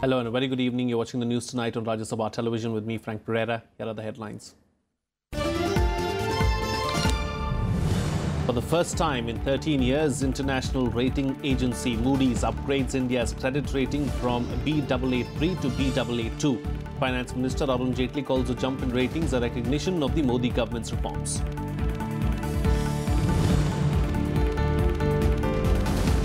Hello and a very good evening. You're watching the news tonight on Rajya Sabha television with me, Frank Pereira. Here are the headlines. For the first time in 13 years, international rating agency Moody's upgrades India's credit rating from Baa3 to Baa2. Finance Minister Arun Jaitley calls the jump in ratings a recognition of the Modi government's reforms.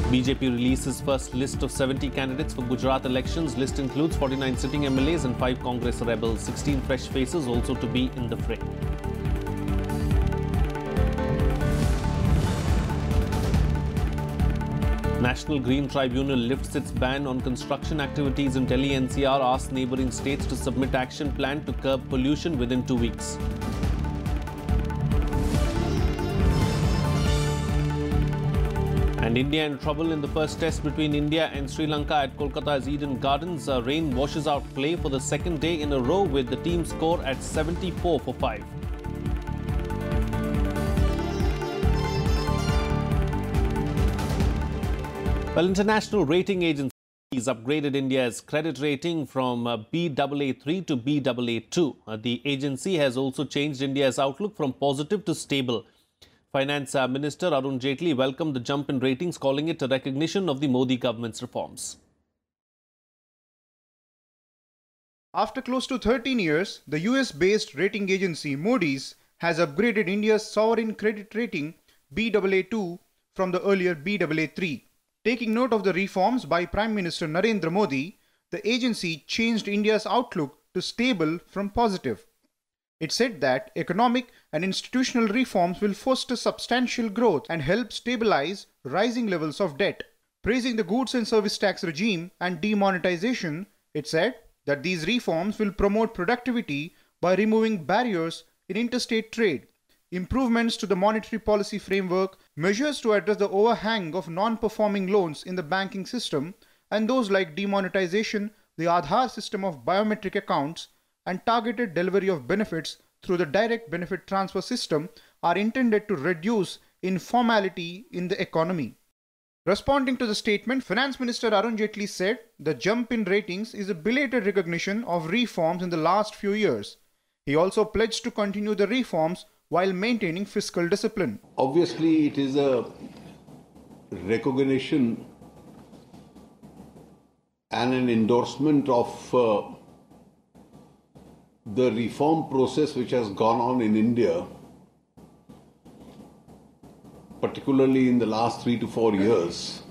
BJP releases first list of 70 candidates for Gujarat elections. List includes 49 sitting MLAs and 5 Congress rebels. 16 fresh faces also to be in the fray. National Green Tribunal lifts its ban on construction activities in Delhi NCR, asks neighbouring states to submit action plan to curb pollution within 2 weeks. And India in trouble in the first test between India and Sri Lanka at Kolkata's Eden Gardens. Rain washes out play for the second day in a row with the team score at 74 for 5. Well, international rating agencies upgraded India's credit rating from Baa3 to Baa2. The agency has also changed India's outlook from positive to stable. Finance Minister Arun Jaitley welcomed the jump in ratings, calling it a recognition of the Modi government's reforms. After close to 13 years, the US-based rating agency Moody's has upgraded India's sovereign credit rating Baa2 from the earlier Baa3. Taking note of the reforms by Prime Minister Narendra Modi, the agency changed India's outlook to stable from positive. It said that economic and institutional reforms will foster substantial growth and help stabilize rising levels of debt. Praising the goods and service tax regime and demonetization, it said that these reforms will promote productivity by removing barriers in interstate trade, improvements to the monetary policy framework, measures to address the overhang of non-performing loans in the banking system, and those like demonetization, the Aadhaar system of biometric accounts, and targeted delivery of benefits through the direct benefit transfer system are intended to reduce informality in the economy. Responding to the statement, Finance Minister Arun Jaitley said the jump in ratings is a belated recognition of reforms in the last few years. He also pledged to continue the reforms while maintaining fiscal discipline. Obviously, it is a recognition and an endorsement of the reform process which has gone on in India, particularly in the last 3 to 4 years,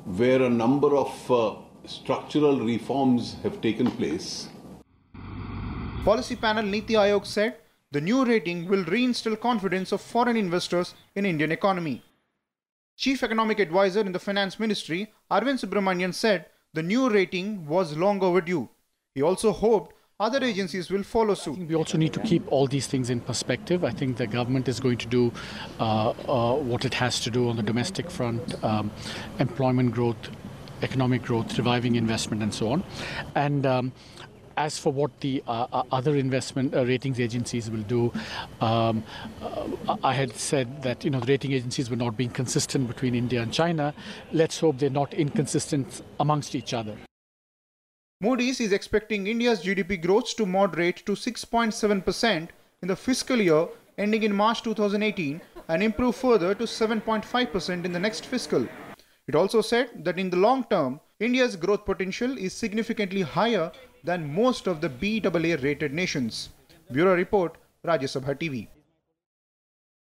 where a number of structural reforms have taken place. Policy panel Niti Aayog said the new rating will reinstill confidence of foreign investors in Indian economy. Chief Economic Advisor in the Finance Ministry, Arvind Subramanian, said the new rating was long overdue. He also hoped other agencies will follow suit. I think we also need to keep all these things in perspective. I think the government is going to do what it has to do on the domestic front, employment growth, economic growth, reviving investment and so on. And as for what the other investment ratings agencies will do, I had said that the rating agencies were not being consistent between India and China. Let's hope they're not inconsistent amongst each other. Moody's is expecting India's GDP growth to moderate to 6.7% in the fiscal year ending in March 2018 and improve further to 7.5% in the next fiscal. It also said that in the long term, India's growth potential is significantly higher than most of the Baa rated nations. Bureau Report, Rajya Sabha TV.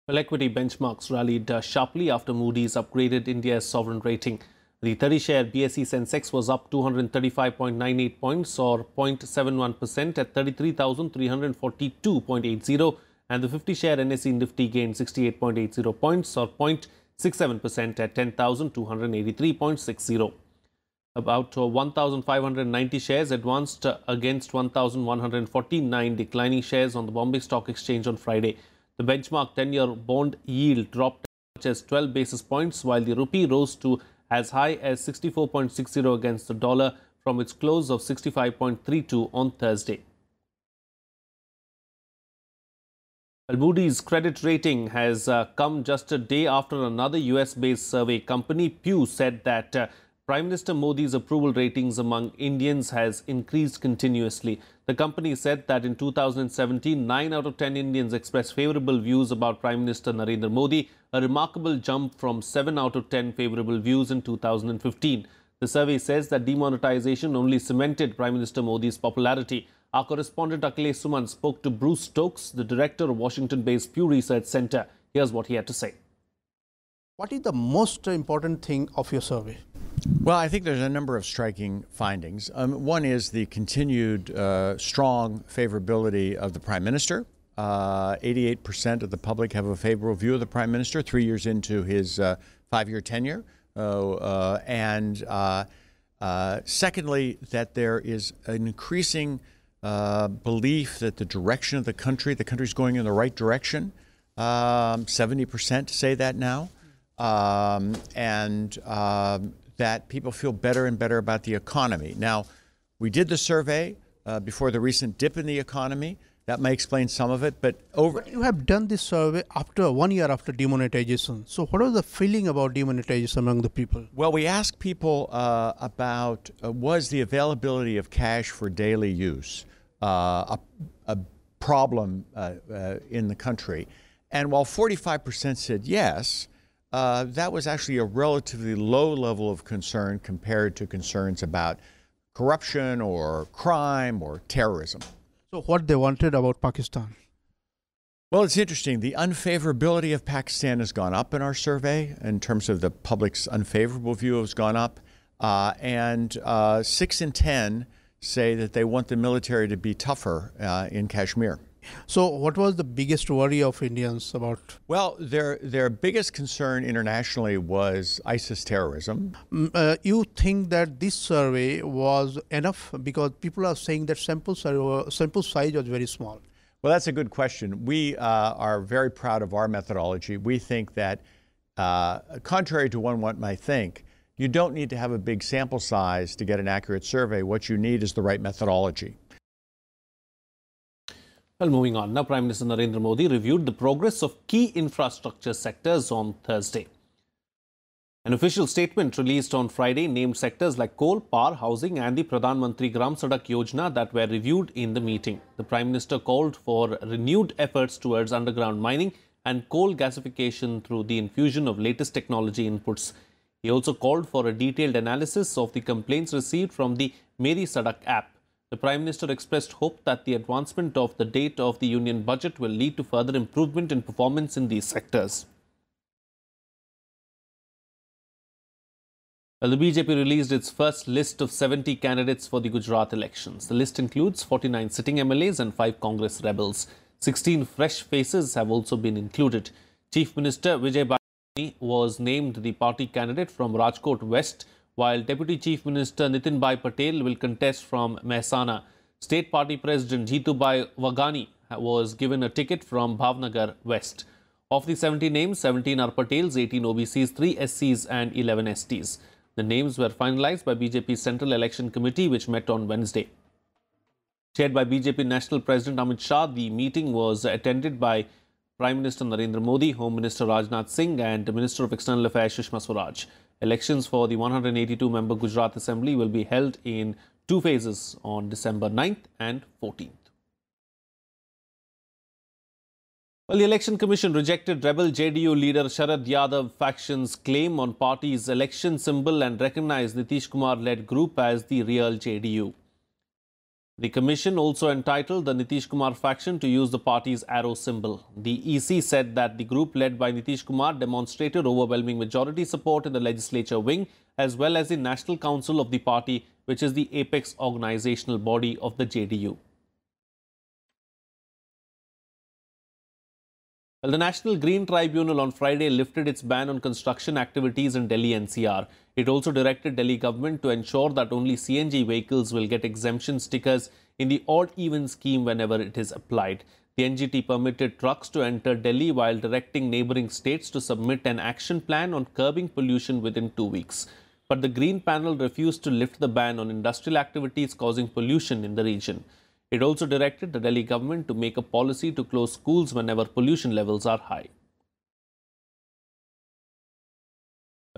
Well, equity benchmarks rallied sharply after Moody's upgraded India's sovereign rating. The 30-share BSE Sensex was up 235.98 points or 0.71% at 33,342.80, and the 50-share NSE Nifty gained 68.80 points or 0.67% at 10,283.60. About 1,590 shares advanced against 1,149 declining shares on the Bombay Stock Exchange on Friday. The benchmark 10-year bond yield dropped as much as 12 basis points, while the rupee rose to as high as 64.60 against the dollar from its close of 65.32 on Thursday. Well, Moody's credit rating has come just a day after another US-based survey company, Pew, said that Prime Minister Modi's approval ratings among Indians has increased continuously. The company said that in 2017, 9 out of 10 Indians expressed favourable views about Prime Minister Narendra Modi, a remarkable jump from 7 out of 10 favourable views in 2015. The survey says that demonetization only cemented Prime Minister Modi's popularity. Our correspondent Akhilesh Suman spoke to Bruce Stokes, the director of Washington-based Pew Research Centre. Here's what he had to say. What is the most important thing of your survey? Well, I think there's a number of striking findings. One is the continued strong favorability of the Prime Minister. 88% of the public have a favorable view of the Prime Minister 3 years into his 5-year tenure. Secondly, that there is an increasing belief that the direction of the country is going in the right direction. 70% say that now. That people feel better and better about the economy. Now, we did the survey before the recent dip in the economy. That may explain some of it, but you have done this survey after 1 year after demonetization. So what was the feeling about demonetization among the people? Well, we asked people about was the availability of cash for daily use a problem in the country. And while 45% said yes, that was actually a relatively low level of concern compared to concerns about corruption or crime or terrorism. So what they wanted about Pakistan? Well, it's interesting. The unfavorability of Pakistan has gone up in our survey in terms of the public's unfavorable view has gone up. 6 in 10 say that they want the military to be tougher in Kashmir. So what was the biggest worry of Indians about? Well, their biggest concern internationally was ISIS terrorism. You think that this survey was enough because people are saying that sample size was very small? Well, that's a good question. We are very proud of our methodology. We think that, contrary to one might think, you don't need to have a big sample size to get an accurate survey. What you need is the right methodology. Well, moving on. Now, Prime Minister Narendra Modi reviewed the progress of key infrastructure sectors on Thursday. An official statement released on Friday named sectors like coal, power, housing and the Pradhan Mantri Gram Sadak Yojana that were reviewed in the meeting. The Prime Minister called for renewed efforts towards underground mining and coal gasification through the infusion of latest technology inputs. He also called for a detailed analysis of the complaints received from the Meri Sadak app. The Prime Minister expressed hope that the advancement of the date of the Union Budget will lead to further improvement in performance in these sectors. Well, the BJP released its first list of 70 candidates for the Gujarat elections. The list includes 49 sitting MLAs and 5 Congress rebels. 16 fresh faces have also been included. Chief Minister Vijay Bhai was named the party candidate from Rajkot West, while Deputy Chief Minister Nitin Bhai Patel will contest from Mehsana. State Party President Jeetubhai Waghani was given a ticket from Bhavnagar West. Of the 70 names, 17 are Patels, 18 OBCs, 3 SCs and 11 STs. The names were finalized by BJP's Central Election Committee, which met on Wednesday. Chaired by BJP National President Amit Shah, the meeting was attended by Prime Minister Narendra Modi, Home Minister Rajnath Singh and Minister of External Affairs Sushma Swaraj. Elections for the 182-member Gujarat Assembly will be held in 2 phases on December 9th and 14th. Well, the Election Commission rejected rebel JDU leader Sharad Yadav faction's claim on party's election symbol and recognized Nitish Kumar-led group as the real JDU. The Commission also entitled the Nitish Kumar faction to use the party's arrow symbol. The EC said that the group led by Nitish Kumar demonstrated overwhelming majority support in the legislature wing as well as the National Council of the party, which is the apex organizational body of the JDU. Well, the National Green Tribunal on Friday lifted its ban on construction activities in Delhi NCR. It also directed Delhi government to ensure that only CNG vehicles will get exemption stickers in the odd-even scheme whenever it is applied. The NGT permitted trucks to enter Delhi while directing neighbouring states to submit an action plan on curbing pollution within 2 weeks. But the Green Panel refused to lift the ban on industrial activities causing pollution in the region. It also directed the Delhi government to make a policy to close schools whenever pollution levels are high.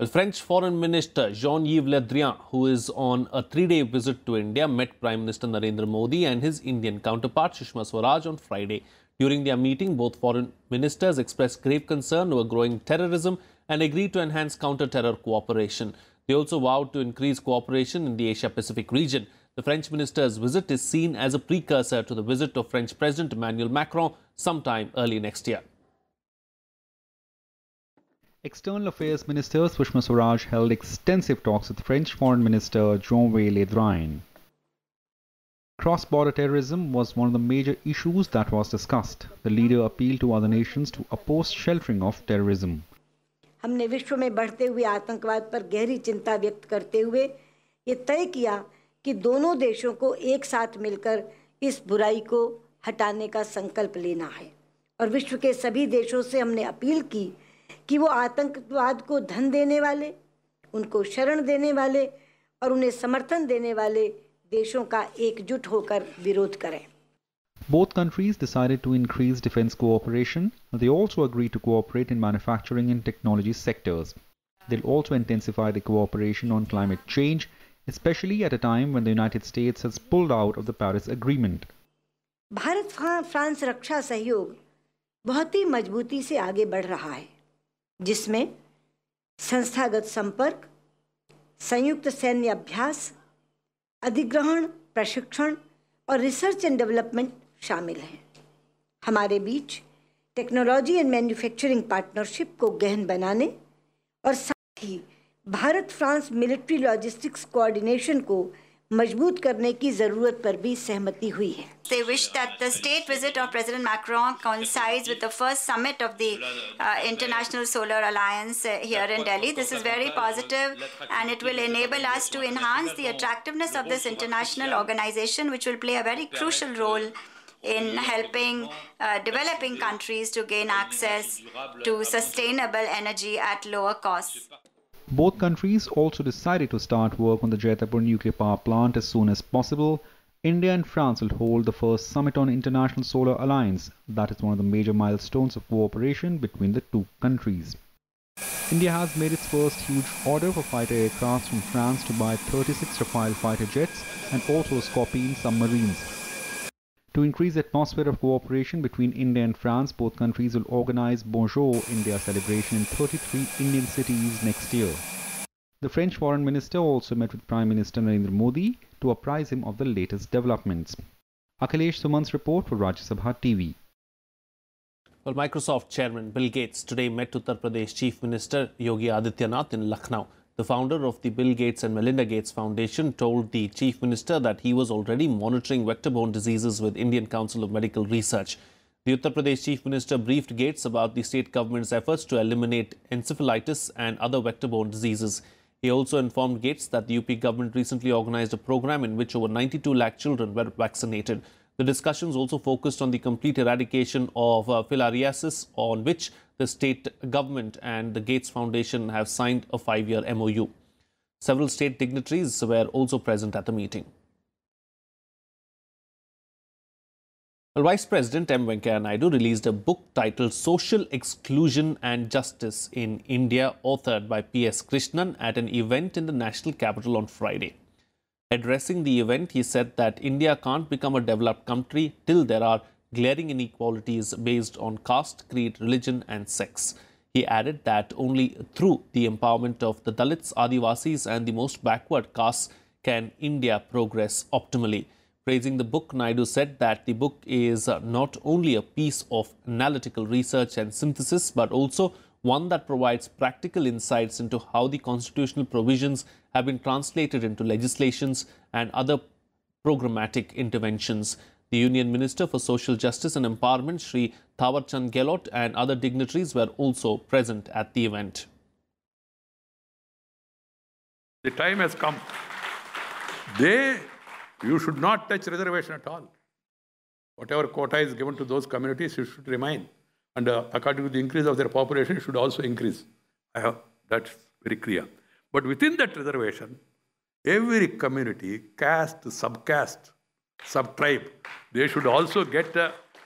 Well, French Foreign Minister Jean-Yves Le Drian, who is on a 3-day visit to India, met Prime Minister Narendra Modi and his Indian counterpart Sushma Swaraj on Friday. During their meeting, both foreign ministers expressed grave concern over growing terrorism and agreed to enhance counter-terror cooperation. They also vowed to increase cooperation in the Asia-Pacific region. The French minister's visit is seen as a precursor to the visit of French President Emmanuel Macron sometime early next year. External Affairs Minister Sushma Swaraj held extensive talks with French Foreign Minister Jean-Yves Le Drian. Cross-border terrorism was one of the major issues that was discussed. The leader appealed to other nations to oppose sheltering of terrorism. हमने विश्व में बढ़ते हुए आतंकवाद पर गहरी चिंता व्यक्त करते हुए ये तय किया कि दोनों देशों को एक साथ मिलकर इस बुराई को हटाने का संकल्प लेना है और विश्व के सभी देशों से हमने अपील की कि वो आतंकवाद को धन देने वाले, उनको शरण देने वाले और उन्हें समर्थन देने वाले देशों का एकजुट होकर विरोध करें. Both countries decided to increase defense cooperation. They also agreed to cooperate in manufacturing and technology sectors. They'll also intensify the cooperation on climate change, especially at a time when the United States has pulled out of the Paris Agreement. Bharat France रक्षा सहयोग बहुत ही मजबूती से आगे बढ़ रहा है, जिसमें संस्थागत संपर्क, संयुक्त सैन्य अभ्यास, अधिग्रहण, प्रशिक्षण और रिसर्च एंड डेवलपमेंट शामिल हैं. हमारे बीच टेक्नोलॉजी एंड मैन्युफैक्चरिंग पार्टनरशिप को गहन बनाने और साथ ही Bharat France military logistics coordination को मजबूत करने की जरूरत पर भी सहमति हुई है. They wish that the state visit of President Macron coincides with the first summit of the International Solar Alliance here in Delhi. This is very positive and it will enable us to enhance the attractiveness of this international organization, which will play a very crucial role in helping developing countries to gain access to sustainable energy at lower costs. Both countries also decided to start work on the Jaitapur nuclear power plant as soon as possible. India and France will hold the first summit on International Solar Alliance. That is one of the major milestones of cooperation between the two countries. India has made its first huge order for fighter aircraft from France to buy 36 Rafale fighter jets and also Scorpene submarines. To increase the atmosphere of cooperation between India and France, both countries will organize Bonjour India celebration in 33 Indian cities next year. The French Foreign Minister also met with Prime Minister Narendra Modi to apprise him of the latest developments. Akhilesh Suman's report for Rajya Sabha TV. Well, Microsoft Chairman Bill Gates today met Uttar Pradesh Chief Minister Yogi Adityanath in Lucknow. The founder of the Bill Gates and Melinda Gates Foundation told the Chief Minister that he was already monitoring vector-borne diseases with Indian Council of Medical Research. The Uttar Pradesh Chief Minister briefed Gates about the state government's efforts to eliminate encephalitis and other vector-borne diseases. He also informed Gates that the UP government recently organized a program in which over 92 lakh children were vaccinated. The discussions also focused on the complete eradication of filariasis, on which the state government and the Gates Foundation have signed a 5-year MOU. Several state dignitaries were also present at the meeting. Well, Vice President M. Venkaiah Naidu released a book titled Social Exclusion and Justice in India, authored by P.S. Krishnan at an event in the national capital on Friday. Addressing the event, he said that India can't become a developed country till there are glaring inequalities based on caste, creed, religion and sex. He added that only through the empowerment of the Dalits, Adivasis and the most backward castes can India progress optimally. Praising the book, Naidu said that the book is not only a piece of analytical research and synthesis, but also one that provides practical insights into how the constitutional provisions have been translated into legislations and other programmatic interventions. The Union Minister for Social Justice and Empowerment, Shri Thawar Chand Gehlot, and other dignitaries were also present at the event. The time has come. You should not touch reservation at all. Whatever quota is given to those communities, it should remain. And according to the increase of their population, it should also increase. That's very clear. But within that reservation, every community, caste, subcaste, subtribe, they should also get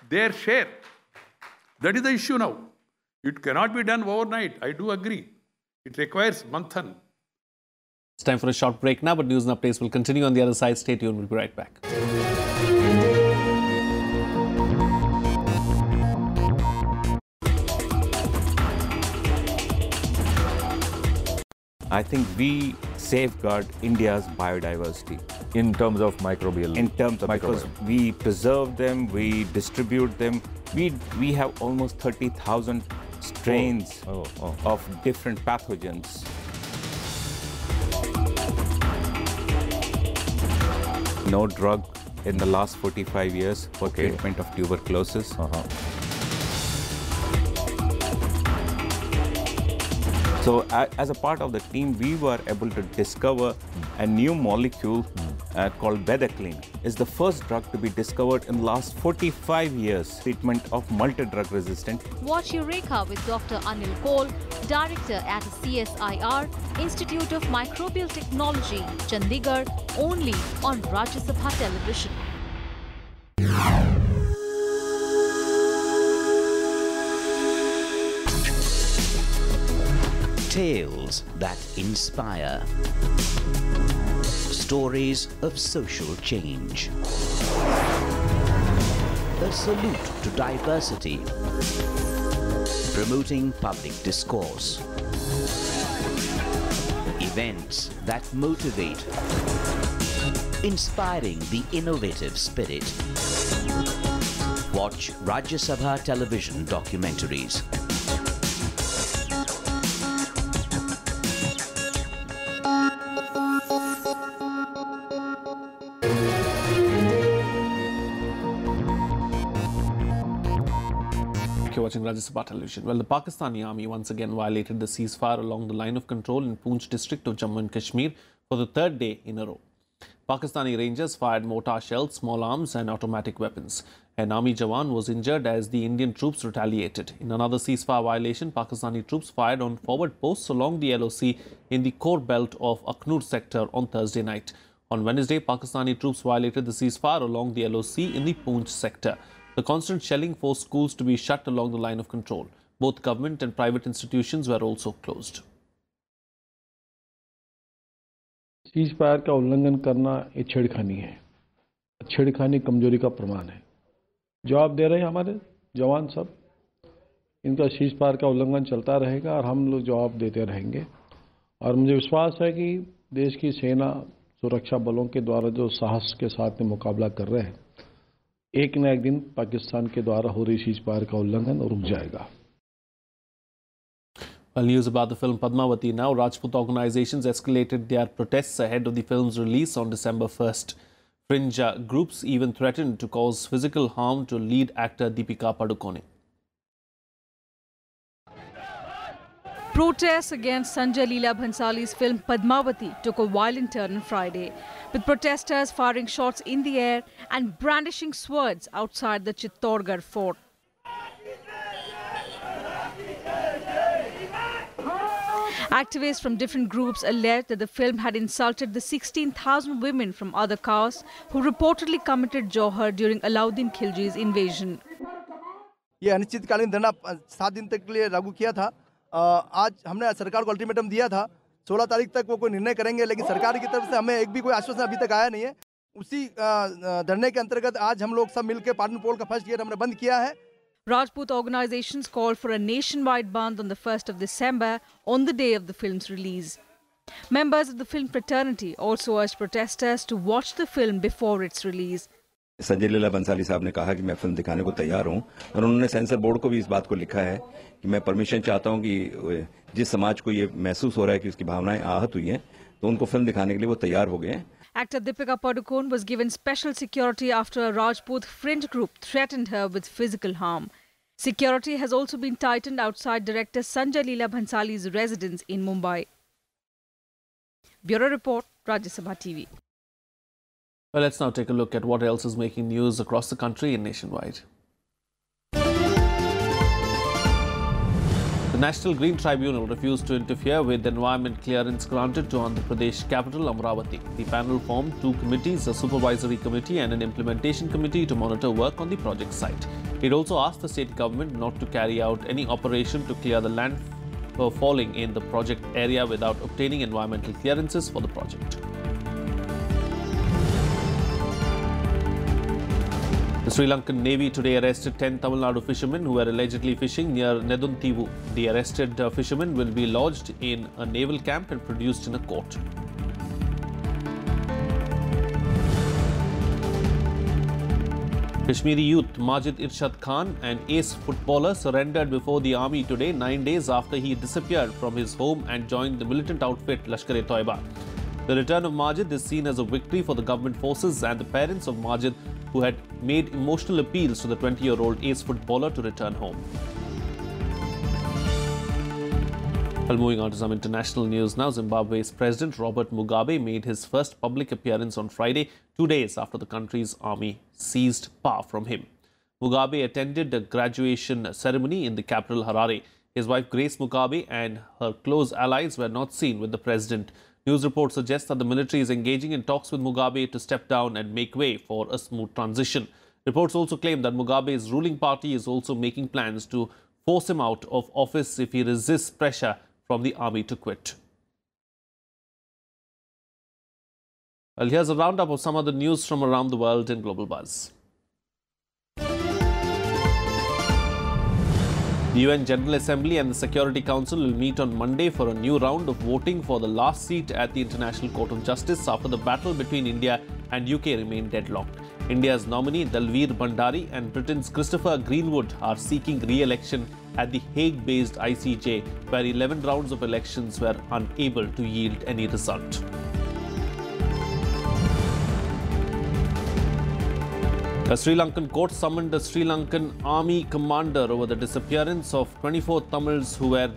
their share. That is the issue now. It cannot be done overnight. I do agree. It requires manthan. It's time for a short break now, but news and updates will continue on the other side. Stay tuned. We'll be right back. I think we safeguard India's biodiversity. In terms of microbial? In terms of, because we preserve them, we distribute them. We have almost 30,000 strains of different pathogens. No drug in the last 45 years for treatment of tuberculosis. So as a part of the team, we were able to discover a new molecule called Bedaclin. It's the first drug to be discovered in the last 45 years, treatment of multi-drug resistant. Watch Eureka with Dr. Anil Kaul, Director at CSIR, Institute of Microbial Technology, Chandigarh, only on Rajya Sabha television. Tales that inspire. Stories of social change. A salute to diversity. Promoting public discourse. Events that motivate. Inspiring the innovative spirit. Watch Rajya Sabha television documentaries. Watching Rajya Sabha television. Well, the Pakistani army once again violated the ceasefire along the line of control in Poonch district of Jammu and Kashmir for the third day in a row. Pakistani Rangers fired mortar shells, small arms and automatic weapons. An army Jawan was injured as the Indian troops retaliated. In another ceasefire violation, Pakistani troops fired on forward posts along the LOC in the core belt of Akhnur sector on Thursday night. On Wednesday, Pakistani troops violated the ceasefire along the LOC in the Poonch sector. The constant shelling forced schools to be shut along the line of control. Both government and private institutions were also closed. Ceasefire का उल्लंघन करना ये छेड़खानी है। छेड़खानी कमजोरी का प्रमाण है। जवाब दे रहे हैं हमारे जवान सब। इनका सीज़फायर का उल्लंघन चलता रहेगा और हम लोग जवाब देते रहेंगे। और मुझे विश्वास है कि देश की सेना, सुरक्षा बलों के द्वारा जो साहस के साथ में मुकाबला कर रहे हैं, एक न एक दिन पाकिस्तान के द्वारा हो रही सीज़फायर का उल्लंघन रुक जाएगा। Well, news about the film Padmavati now. Rajput organizations escalated their protests ahead of the film's release on December 1st. Fringe groups even threatened to cause physical harm to lead actor Deepika Padukone. Protests against Sanjay Leela Bhansali's film Padmavati took a violent turn on Friday, with protesters firing shots in the air and brandishing swords outside the Chittorgarh fort. Activists from different groups alleged that the film had insulted the 16,000 women from other castes who reportedly committed Johar during Alauddin Khilji's invasion. ये अनिश्चितकालीन धरना 7 दिन तक के लिए लागू किया था। आज हमने सरकार को अल्टीमेटम दिया था 16 तारीख तक वो कोई निर्णय करेंगे, लेकिन सरकार की तरफ से हमें एक भी कोई आश्वासन अभी तक आया नहीं है। उसी धरने के अंतर्गत आज हम लोग सब मिलकर पाटन पोल का फर्स्ट गेट हमने बंद किया है। Rajput organizations called for a nationwide ban on the 1st of December on the day of the film's release. Members of the film fraternity also urged protesters to watch the film before its release. Sanjay Leela Bhansali साहब ने कहा कि मैं film दिखाने को तैयार हूं और उन्होंने सेंसर बोर्ड को भी इस बात को लिखा है कि मैं परमिशन चाहता हूं कि जिस समाज को ये महसूस हो रहा है कि उसकी भावनाएं आहत हुई हैं तो उनको फिल्म दिखाने के लिए वो तैयार हो गए हैं। Actor Deepika Padukone was given special security after a Rajput fringe group threatened her with physical harm. Security has also been tightened outside director Sanjay Leela Bhansali's residence in Mumbai. Bureau Report, Rajya Sabha TV. Well, let's now take a look at what else is making news across the country and nationwide. The National Green Tribunal refused to interfere with environment clearance granted to Andhra Pradesh capital Amravati. The panel formed 2 committees, a supervisory committee and an implementation committee to monitor work on the project site. It also asked the state government not to carry out any operation to clear the land falling in the project area without obtaining environmental clearances for the project. The Sri Lankan Navy today arrested 10 Tamil Nadu fishermen who were allegedly fishing near Neduntivu. The arrested fishermen will be lodged in a naval camp and produced in a court. Kashmiri youth Majid Irshad Khan, an ace footballer, surrendered before the army today, 9 days after he disappeared from his home and joined the militant outfit Lashkar-e-Toiba. The return of Majid is seen as a victory for the government forces and the parents of Majid, who had made emotional appeals to the 20-year-old ace footballer to return home. Well, moving on to some international news now. Zimbabwe's President Robert Mugabe made his first public appearance on Friday, 2 days after the country's army seized power from him. Mugabe attended a graduation ceremony in the capital Harare. His wife Grace Mugabe and her close allies were not seen with the president. News reports suggest that the military is engaging in talks with Mugabe to step down and make way for a smooth transition. Reports also claim that Mugabe's ruling party is also making plans to force him out of office if he resists pressure from the army to quit. Well, here's a roundup of some of the news from around the world in Global Buzz. The UN General Assembly and the Security Council will meet on Monday for a new round of voting for the last seat at the International Court of Justice after the battle between India and UK remained deadlocked. India's nominee Dalveer Bhandari and Britain's Christopher Greenwood are seeking re-election at the Hague-based ICJ, where 11 rounds of elections were unable to yield any result. A Sri Lankan court summoned a Sri Lankan army commander over the disappearance of 24 Tamils who were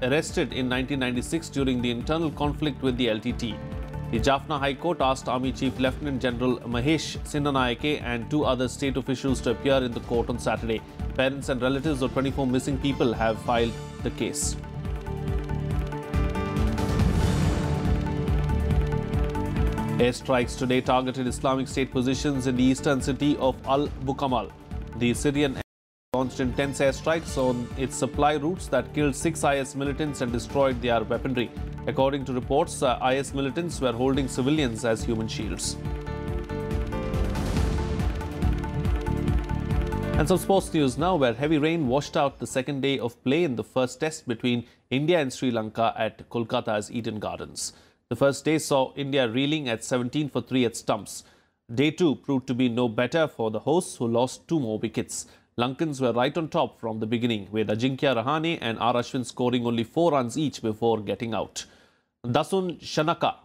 arrested in 1996 during the internal conflict with the LTT. The Jaffna High Court asked Army Chief Lieutenant General Mahesh Sinnanayake and 2 other state officials to appear in the court on Saturday. Parents and relatives of 24 missing people have filed the case. Airstrikes today targeted Islamic State positions in the eastern city of Al-Bukamal. The Syrian launched intense airstrikes on its supply routes that killed 6 IS militants and destroyed their weaponry. According to reports, IS militants were holding civilians as human shields. And some sports news now, where heavy rain washed out the second day of play in the first test between India and Sri Lanka at Kolkata's Eden Gardens. The first day saw India reeling at 17 for 3 at stumps. Day 2 proved to be no better for the hosts, who lost 2 more wickets. Lankans were right on top from the beginning, with Ajinkya Rahane and R. Ashwin scoring only 4 runs each before getting out. Dasun Shanaka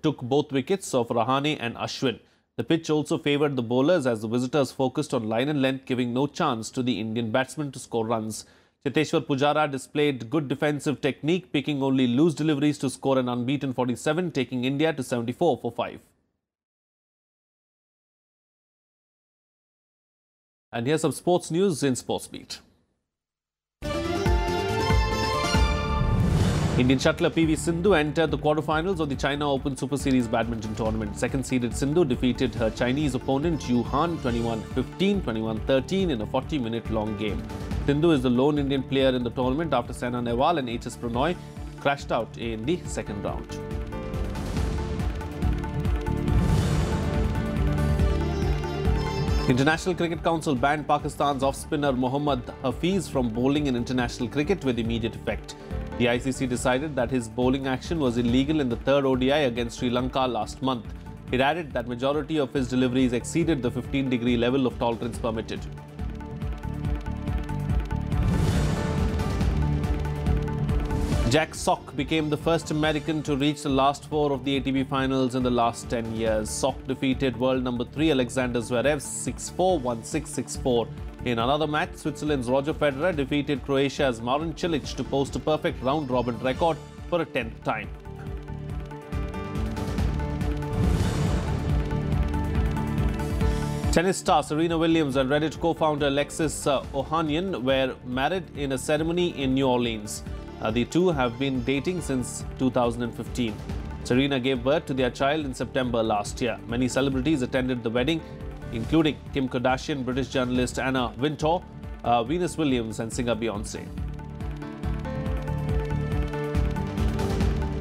took both wickets of Rahane and Ashwin. The pitch also favoured the bowlers as the visitors focused on line and length, giving no chance to the Indian batsmen to score runs. Cheteshwar Pujara displayed good defensive technique, picking only loose deliveries to score an unbeaten 47, taking India to 74 for 5. And here's some sports news in Sports Beat. Indian shuttler PV Sindhu entered the quarterfinals of the China Open Super Series badminton tournament. Second-seeded Sindhu defeated her Chinese opponent Yu Han 21-15, 21-13 in a 40-minute-long game. Sindhu is the lone Indian player in the tournament after Saina Nehwal and HS Pranoy crashed out in the second round. International Cricket Council banned Pakistan's off-spinner Mohammad Hafiz from bowling in international cricket with immediate effect. The ICC decided that his bowling action was illegal in the third ODI against Sri Lanka last month. It added that majority of his deliveries exceeded the 15-degree level of tolerance permitted. Jack Sock became the first American to reach the last 4 of the ATP finals in the last 10 years. Sock defeated world number 3 Alexander Zverev 6-4, 1-6, 6-4. In another match, Switzerland's Roger Federer defeated Croatia's Marin Cilic to post a perfect round-robin record for a 10th time. Tennis star Serena Williams and Reddit co-founder Alexis Ohanian were married in a ceremony in New Orleans. The two have been dating since 2015. Serena gave birth to their child in September last year. Many celebrities attended the wedding, including Kim Kardashian, British journalist Anna Wintour, Venus Williams and singer Beyoncé.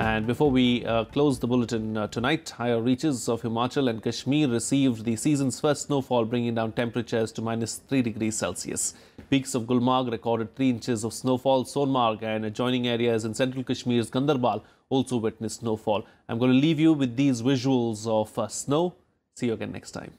And before we close the bulletin tonight, higher reaches of Himachal and Kashmir received the season's first snowfall, bringing down temperatures to -3 degrees Celsius. Peaks of Gulmarg recorded 3 inches of snowfall. Sonmarg and adjoining areas in central Kashmir's Gandarbal also witnessed snowfall. I'm going to leave you with these visuals of snow. See you again next time.